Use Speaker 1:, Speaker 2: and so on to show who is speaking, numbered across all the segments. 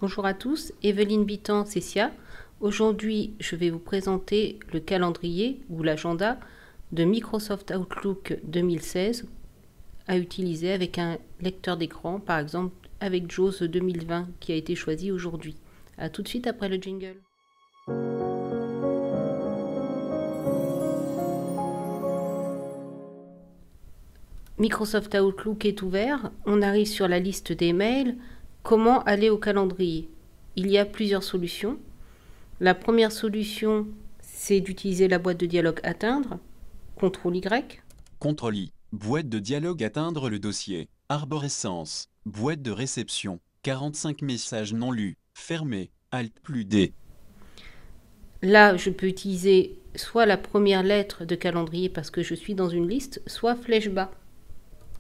Speaker 1: Bonjour à tous, Evelyne Bitan, Cécia. Aujourd'hui, je vais vous présenter le calendrier ou l'agenda de Microsoft Outlook 2016 à utiliser avec un lecteur d'écran, par exemple avec JAWS 2020 qui a été choisi aujourd'hui. A tout de suite après le jingle. Microsoft Outlook est ouvert, on arrive sur la liste des mails. Comment aller au calendrier? Il y a plusieurs solutions. La première solution, c'est d'utiliser la boîte de dialogue Atteindre, CTRL-Y.
Speaker 2: CTRL-I, boîte de dialogue atteindre le dossier, arborescence, boîte de réception, 45 messages non lus, fermé, Alt+D.
Speaker 1: Là, je peux utiliser soit la première lettre de calendrier parce que je suis dans une liste, soit flèche bas.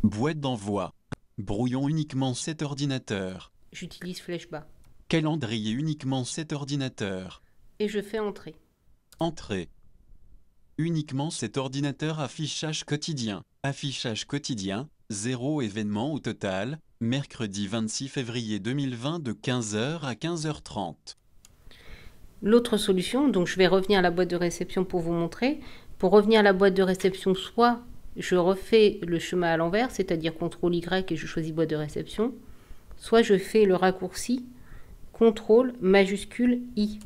Speaker 2: Boîte d'envoi. Brouillon uniquement cet ordinateur.
Speaker 1: J'utilise flèche bas.
Speaker 2: Calendrier uniquement cet ordinateur.
Speaker 1: Et je fais entrer.
Speaker 2: Entrée. Uniquement cet ordinateur affichage quotidien. Affichage quotidien, 0 événement au total, mercredi 26 février 2020 de 15h à 15h30.
Speaker 1: L'autre solution, donc je vais revenir à la boîte de réception pour vous montrer. Pour revenir à la boîte de réception, soit je refais le chemin à l'envers, c'est-à-dire CTRL-Y et je choisis boîte de réception, soit je fais le raccourci CTRL majuscule I.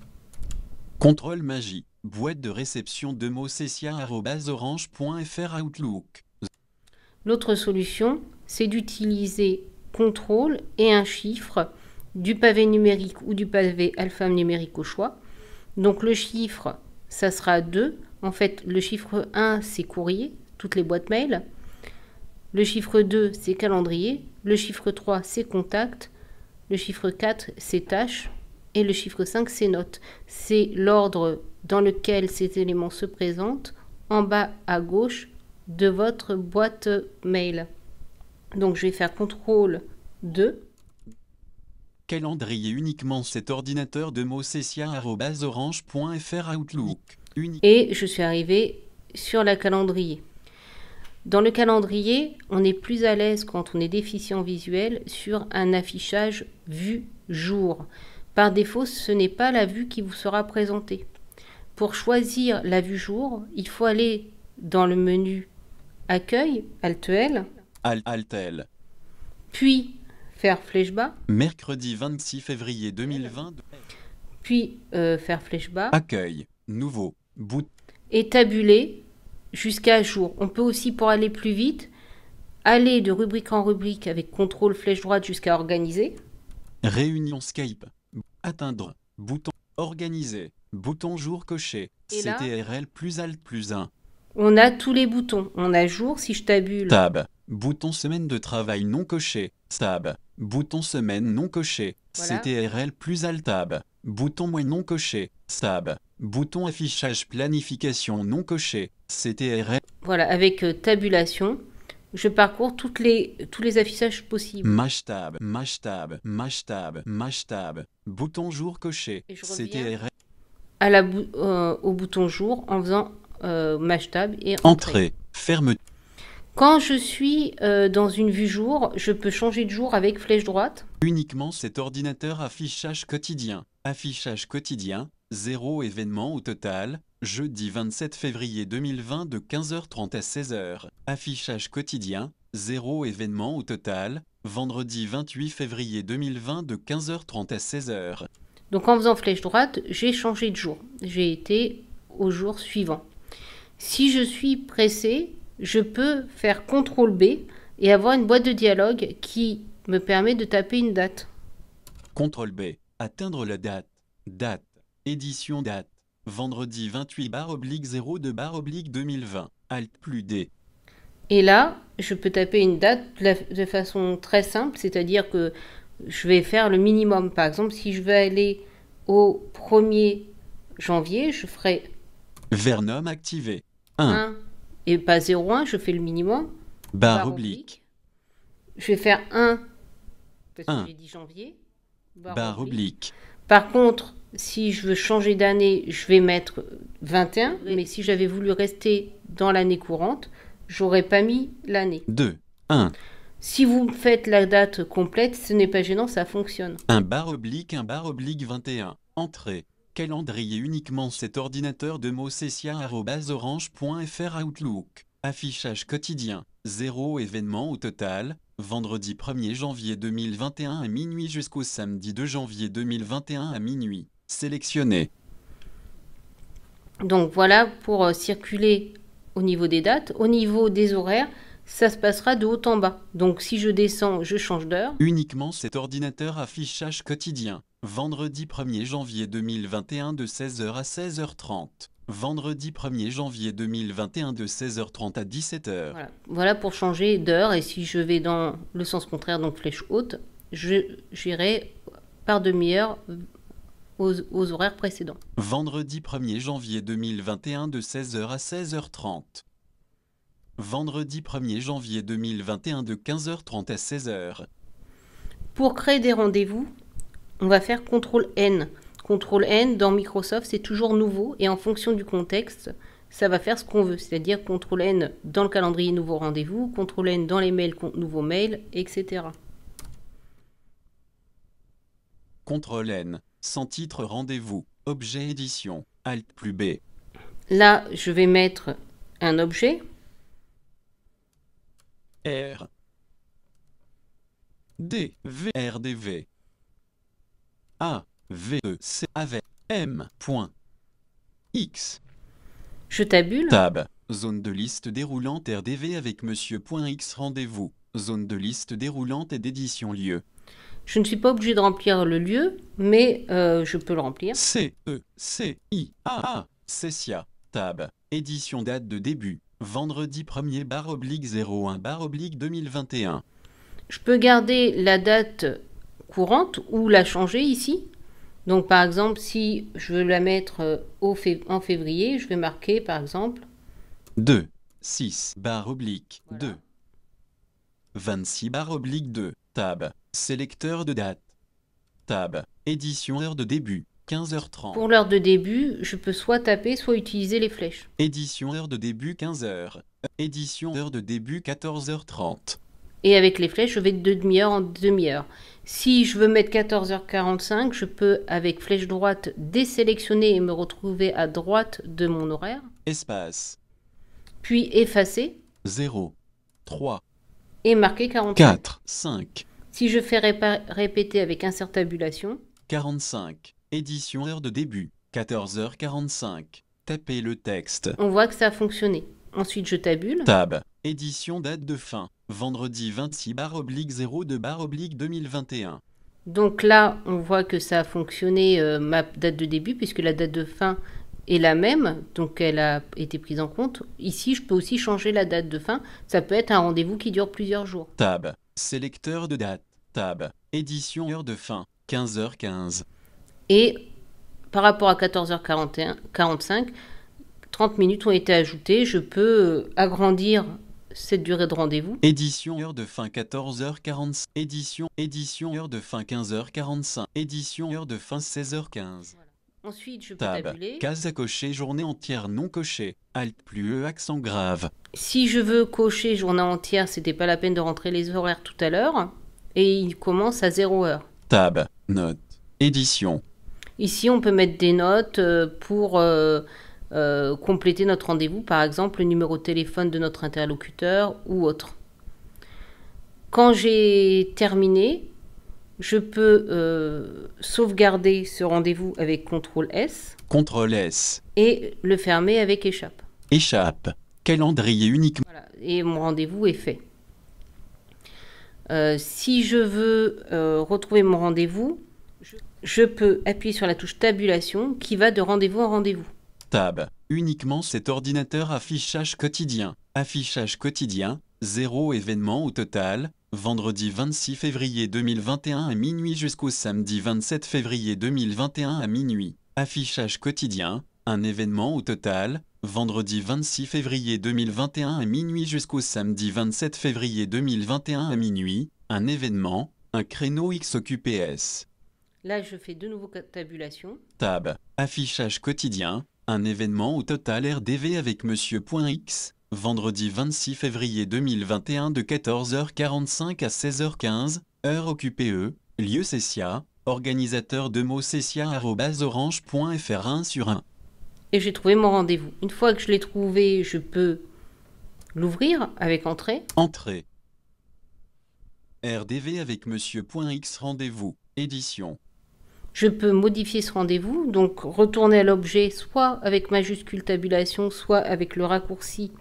Speaker 2: CTRL magie, boîte de réception de mots cécia@orange.fr Outlook.
Speaker 1: L'autre solution, c'est d'utiliser CTRL et un chiffre du pavé numérique ou du pavé alphanumérique au choix. Donc le chiffre, ça sera 2. En fait, le chiffre 1, c'est courrier, toutes les boîtes mail. Le chiffre 2, c'est calendrier. Le chiffre 3, c'est contact. Le chiffre 4, c'est tâches. Et le chiffre 5, c'est notes. C'est l'ordre dans lequel ces éléments se présentent en bas à gauche de votre boîte mail. Donc je vais faire CTRL 2.
Speaker 2: Calendrier uniquement cet ordinateur de mots cécia@orange.fr Outlook.
Speaker 1: Et je suis arrivée sur la calendrier. Dans le calendrier, on est plus à l'aise quand on est déficient visuel sur un affichage vue jour. Par défaut, ce n'est pas la vue qui vous sera présentée. Pour choisir la vue jour, il faut aller dans le menu Accueil, Alt-L,
Speaker 2: Alt-L.
Speaker 1: puis faire flèche bas,
Speaker 2: Mercredi 26 février 2020.
Speaker 1: puis faire flèche bas,
Speaker 2: Accueil, nouveau, bout.
Speaker 1: Et tabuler jusqu'à jour. On peut aussi, pour aller plus vite, aller de rubrique en rubrique avec CTRL flèche droite jusqu'à organiser.
Speaker 2: Réunion Skype. Atteindre. Bouton. Organiser. Bouton jour coché.
Speaker 1: Et là,
Speaker 2: CTRL plus Alt plus 1.
Speaker 1: On a tous les boutons. On a jour si je tabule.
Speaker 2: Tab. Bouton semaine de travail non coché. Tab. Bouton semaine non coché.
Speaker 1: Voilà.
Speaker 2: CTRL plus Alt Tab. Bouton mois non coché. Tab. Bouton affichage planification non coché. CTRL.
Speaker 1: Voilà, avec tabulation, je parcours tous les affichages possibles.
Speaker 2: Mastab. Bouton jour coché.
Speaker 1: Et je reviens
Speaker 2: CTRL.
Speaker 1: au bouton jour en faisant Mastab et
Speaker 2: Entrée. Ferme.
Speaker 1: Quand je suis dans une vue jour, je peux changer de jour avec flèche droite.
Speaker 2: Uniquement cet ordinateur affichage quotidien. Affichage quotidien, 0 événement au total, jeudi 27 février 2020 de 15h30 à 16h. Affichage quotidien, 0 événement au total, vendredi 28 février 2020 de 15h30 à 16h.
Speaker 1: Donc en faisant flèche droite, j'ai changé de jour. J'ai été au jour suivant. Si je suis pressé, je peux faire CTRL B et avoir une boîte de dialogue qui me permet de taper une date.
Speaker 2: CTRL B. Atteindre la date. Date. Édition date. Vendredi 28/0/2020. Alt+D.
Speaker 1: Et là, je peux taper une date de façon très simple, c'est-à-dire que je vais faire le minimum. Par exemple, si je veux aller au 1er janvier, je ferai
Speaker 2: Vernum activé. 1.
Speaker 1: Et pas 0,1, je fais le minimum.
Speaker 2: Barre oblique.
Speaker 1: Je vais faire 1, parce que
Speaker 2: 1.
Speaker 1: j'ai dit janvier.
Speaker 2: Barre oblique.
Speaker 1: Par contre, si je veux changer d'année, je vais mettre 21. Mais si j'avais voulu rester dans l'année courante, j'aurais pas mis l'année.
Speaker 2: 2. 1.
Speaker 1: Si vous faites la date complète, ce n'est pas gênant, ça fonctionne.
Speaker 2: Un bar oblique 21. Entrée. Calendrier uniquement cet ordinateur de mosessia@orange.fr Outlook. Affichage quotidien. 0 événement au total. Vendredi 1er janvier 2021 à minuit jusqu'au samedi 2 janvier 2021 à minuit. Sélectionné.
Speaker 1: Donc voilà pour circuler au niveau des dates. Au niveau des horaires, ça se passera de haut en bas. Donc si je descends, je change d'heure.
Speaker 2: Uniquement cet ordinateur affichage quotidien. Vendredi 1er janvier 2021 de 16h à 16h30. Vendredi 1er janvier 2021 de 16h30 à 17h.
Speaker 1: Voilà pour changer d'heure. Et si je vais dans le sens contraire, donc flèche haute, j'irai par demi-heure aux horaires précédents.
Speaker 2: Vendredi 1er janvier 2021 de 16h à 16h30. Vendredi 1er janvier 2021 de 15h30 à 16h.
Speaker 1: Pour créer des rendez-vous, on va faire CTRL-N. CTRL-N dans Microsoft, c'est toujours nouveau et en fonction du contexte, ça va faire ce qu'on veut. C'est-à-dire CTRL-N dans le calendrier nouveau rendez-vous, CTRL-N dans les mails, nouveau mail, etc.
Speaker 2: CTRL-N, sans titre rendez-vous, objet édition, Alt plus B.
Speaker 1: Là, je vais mettre un objet.
Speaker 2: R. D. V. R. D. V. A. V. E. C. avec M. X.
Speaker 1: Je tabule.
Speaker 2: Tab. Zone de liste déroulante RDV avec Monsieur.X rendez-vous. Zone de liste déroulante et d'édition lieu.
Speaker 1: Je ne suis pas obligé de remplir le lieu, mais je peux le remplir.
Speaker 2: C. E. C. I. A. A. Cessia. Tab. Édition date de début. Vendredi 1er /01 2021.
Speaker 1: Je peux garder la date courante ou la changer ici. Donc par exemple, si je veux la mettre en février, je vais marquer par exemple
Speaker 2: 2, 6, /2, 26 /2, tab, sélecteur de date, tab, édition heure de début, 15h30.
Speaker 1: Pour l'heure de début, je peux soit taper, soit utiliser les flèches.
Speaker 2: Édition heure de début 15h, édition heure de début 14h30.
Speaker 1: Et avec les flèches, je vais de demi-heure en demi-heure. Si je veux mettre 14h45, je peux, avec flèche droite, désélectionner et me retrouver à droite de mon horaire.
Speaker 2: Espace.
Speaker 1: Puis effacer.
Speaker 2: 0, 3.
Speaker 1: Et marquer 45.
Speaker 2: 4, 5.
Speaker 1: Si je fais répéter avec insert tabulation.
Speaker 2: 45. Édition heure de début, 14h45. Tapez le texte.
Speaker 1: On voit que ça a fonctionné. Ensuite, je tabule.
Speaker 2: Tab. Édition date de fin. Vendredi 26 /02 /2021.
Speaker 1: Donc là, on voit que ça a fonctionné ma date de début puisque la date de fin est la même. Donc elle a été prise en compte. Ici, je peux aussi changer la date de fin. Ça peut être un rendez-vous qui dure plusieurs jours.
Speaker 2: Tab. Sélecteur de date. Tab. Édition heure de fin. 15h15.
Speaker 1: Et par rapport à 14h45, 30 minutes ont été ajoutées. Je peux agrandir cette durée de rendez-vous.
Speaker 2: Édition heure de fin 14h45. Édition heure de fin 15h45. Édition heure de fin 16h15.
Speaker 1: Voilà. Ensuite, je peux
Speaker 2: Tab.
Speaker 1: tabuler.
Speaker 2: Case à cocher journée entière non cochée. Alt plus E accent grave.
Speaker 1: Si je veux cocher journée entière, c'était pas la peine de rentrer les horaires tout à l'heure. Et il commence à 0 heure.
Speaker 2: Tab. Note. Édition.
Speaker 1: Ici, on peut mettre des notes pour compléter notre rendez-vous, par exemple le numéro de téléphone de notre interlocuteur ou autre. Quand j'ai terminé, je peux sauvegarder ce rendez-vous avec CTRL-S.
Speaker 2: CTRL-S.
Speaker 1: Et le fermer avec échappe.
Speaker 2: Échappe. Calendrier uniquement.
Speaker 1: Voilà, et mon rendez-vous est fait. Si je veux retrouver mon rendez-vous, je peux appuyer sur la touche tabulation qui va de rendez-vous en rendez-vous.
Speaker 2: Tab. Uniquement cet ordinateur affichage quotidien. Affichage quotidien. 0 événement au total. Vendredi 26 février 2021 à minuit jusqu'au samedi 27 février 2021 à minuit. Affichage quotidien. Un événement au total. Vendredi 26 février 2021 à minuit jusqu'au samedi 27 février 2021 à minuit. Un événement. Un créneau XOQPS.
Speaker 1: Là, je fais de nouveau tabulation.
Speaker 2: Tab. Affichage quotidien. Un événement au total RDV avec Monsieur.X. vendredi 26 février 2021 de 14h45 à 16h15, heure occupée lieu Cessia, organisateur de mots cessia@orange.fr 1 sur 1.
Speaker 1: Et j'ai trouvé mon rendez-vous. Une fois que je l'ai trouvé, je peux l'ouvrir avec entrée.
Speaker 2: Entrée. RDV avec Monsieur.X rendez-vous, édition.
Speaker 1: Je peux modifier ce rendez-vous, donc retourner à l'objet soit avec majuscule tabulation, soit avec le raccourci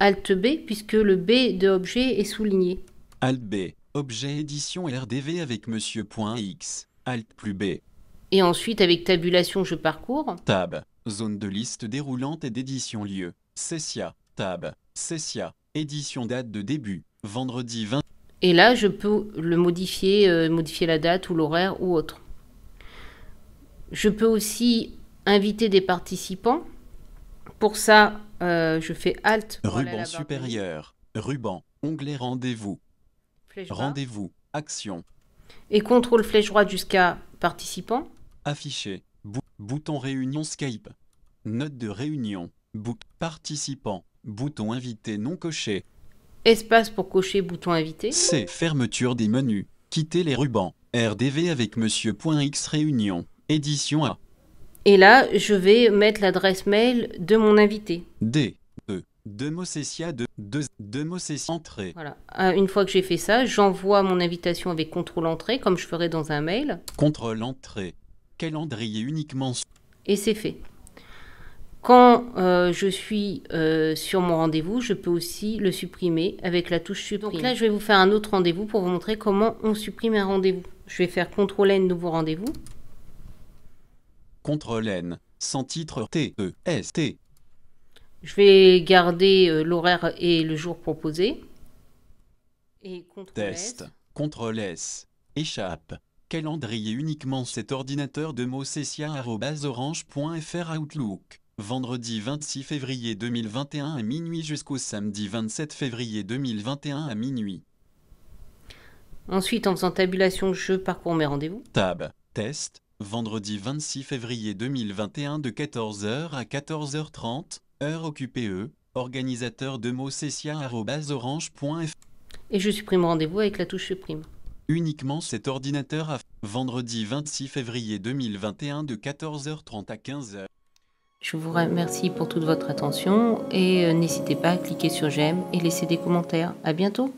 Speaker 1: Alt B, puisque le B de objet est souligné.
Speaker 2: Alt B, objet édition RDV avec Monsieur.X, Alt plus B.
Speaker 1: Et ensuite, avec tabulation, je parcours.
Speaker 2: Tab, zone de liste déroulante et d'édition lieu. Cessia, tab, Cessia, édition date de début, vendredi 20.
Speaker 1: Et là, je peux le modifier, modifier la date ou l'horaire ou autre. Je peux aussi inviter des participants. Pour ça, je fais Alt.
Speaker 2: Ruban supérieur, ruban, onglet rendez-vous. Rendez-vous, action.
Speaker 1: Et CTRL flèche droite jusqu'à participant.
Speaker 2: Afficher, bouton réunion Skype. Note de réunion, participant, bouton invité non coché.
Speaker 1: Espace pour cocher bouton invité.
Speaker 2: C. Fermeture des menus, quitter les rubans. RDV avec Monsieur.X réunion, édition A.
Speaker 1: Et là, je vais mettre l'adresse mail de mon invité.
Speaker 2: D. De mots Cessia, de mots Cessia, entrée.
Speaker 1: Voilà. Une fois que j'ai fait ça, j'envoie mon invitation avec CTRL entrée, comme je ferais dans un mail.
Speaker 2: CTRL entrée. Calendrier uniquement.
Speaker 1: Et c'est fait. Quand je suis sur mon rendez-vous, je peux aussi le supprimer avec la touche supprime. Donc là, je vais vous faire un autre rendez-vous pour vous montrer comment on supprime un rendez-vous. Je vais faire CTRL N, nouveau rendez-vous.
Speaker 2: CTRL N, sans titre T-E-S-T.
Speaker 1: Je vais garder l'horaire et le jour proposé. Et CTRL
Speaker 2: Test,
Speaker 1: S.
Speaker 2: CTRL S, échappe. Calendrier uniquement cet ordinateur de mots cessia@orange.fr Outlook. Vendredi 26 février 2021 à minuit jusqu'au samedi 27 février 2021 à minuit.
Speaker 1: Ensuite, en faisant tabulation, je parcours mes rendez-vous.
Speaker 2: Tab, test, vendredi 26 février 2021 de 14h à 14h30, heure occupée organisateur de mots cessia@orange.fr.
Speaker 1: Et je supprime rendez-vous avec la touche supprime.
Speaker 2: Uniquement cet ordinateur à vendredi 26 février 2021 de 14h30 à 15h.
Speaker 1: Je vous remercie pour toute votre attention et n'hésitez pas à cliquer sur j'aime et laisser des commentaires. À bientôt!